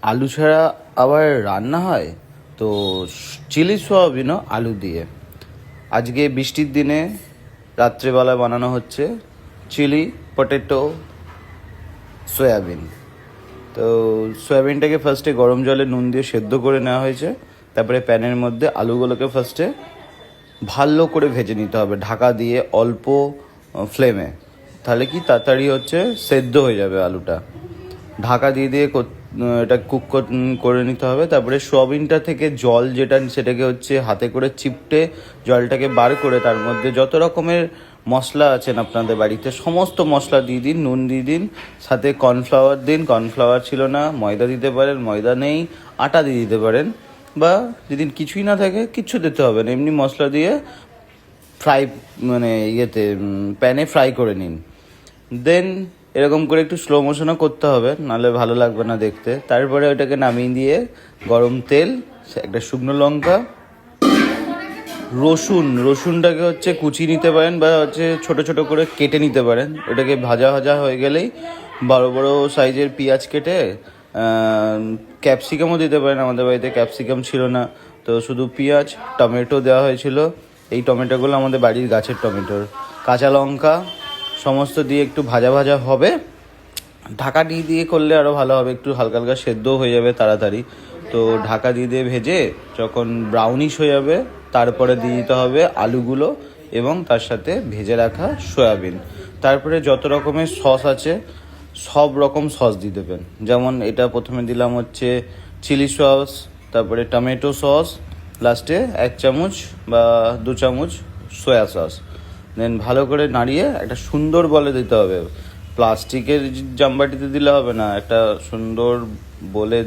আলু ছাড়া আবার রান্না হয়? তো চিলি সয়াবিনও আলু দিয়ে। আজকে বৃষ্টির দিনে রাত্রেবেলা বানানো হচ্ছে চিলি পটেটো সয়াবিন। তো সয়াবিনটাকে ফার্স্টে গরম জলে নুন দিয়ে সেদ্ধ করে নেওয়া হয়েছে। তারপরে প্যানের মধ্যে আলুগুলোকে ফার্স্টে ভালো করে ভেজে নিতে হবে ঢাকা দিয়ে অল্প ফ্লেমে। তাহলে কি তাড়াতাড়ি সেদ্ধ হয়ে যাবে আলুটা। ঢাকা দিয়ে দিয়ে এটা কুক করে নিতে হবে। তারপরে সয়াবিনটা থেকে জল যেটা সেটাকে হাতে করে চিপটে জলটাকে বার করে তার মধ্যে যত রকমের মশলা আছেন আপনাদের বাড়িতে সমস্ত মশলা দিয়ে দিন, নুন দিয়ে দিন, সাথে কর্নফ্লাওয়ার দিন। কর্নফ্লাওয়ার ছিল না, ময়দা দিতে পারেন, ময়দা নেই আটা দিয়ে দিতে পারেন, বা যদি কিছুই না থাকে কিচ্ছু দিতে হবে না, এমনি মশলা দিয়ে ফ্রাই প্যানে ফ্রাই করে নিন। দেন এরকম করে একটু স্লো মোশনও করতে হবে, নাহলে ভালো লাগবে না দেখতে। তারপরে ওটাকে নামিয়ে দিয়ে গরম তেল, একটা শুকনো লঙ্কা, রসুনটাকে কুচিয়ে নিতে পারেন বা ছোট ছোট করে কেটে নিতে পারেন। ওটাকে ভাজা ভাজা হয়ে গেলেই বড় বড় সাইজের পেঁয়াজ কেটে, ক্যাপসিকামও দিতে পারেন। আমাদের বাড়িতে ক্যাপসিকাম ছিল না, তো শুধু পেঁয়াজ টমেটো দেওয়া হয়েছিল। এই টমেটোগুলো আমাদের বাড়ির গাছের টমেটোর। কাঁচা লঙ্কা সমস্ত দিয়ে একটু ভাজা ভাজা হবে। ঢাকা দিয়ে দিয়ে করলে আরও ভালো হবে, একটু হালকা হালকা সেদ্ধ হয়ে যাবে তাড়াতাড়ি। তো ঢাকা দিয়ে দিয়ে ভেজে যখন ব্রাউনিশ হয়ে যাবে তারপরে দিয়ে দিতে হবে আলুগুলো এবং তার সাথে ভেজে রাখা সয়াবিন। তারপরে যত রকমের সস আছে সব রকম সস দিয়ে দেবেন। যেমন এটা প্রথমে দিলাম চিলি সস, তারপরে টমেটো সস, লাস্টে 1 চামচ বা 2 চামচ সয়া সস। দেন ভালো করে নাড়িয়ে একটা সুন্দর বলে দিতে হবে। প্লাস্টিকের জামবাটিতে দিলে হবে না, একটা সুন্দর বলে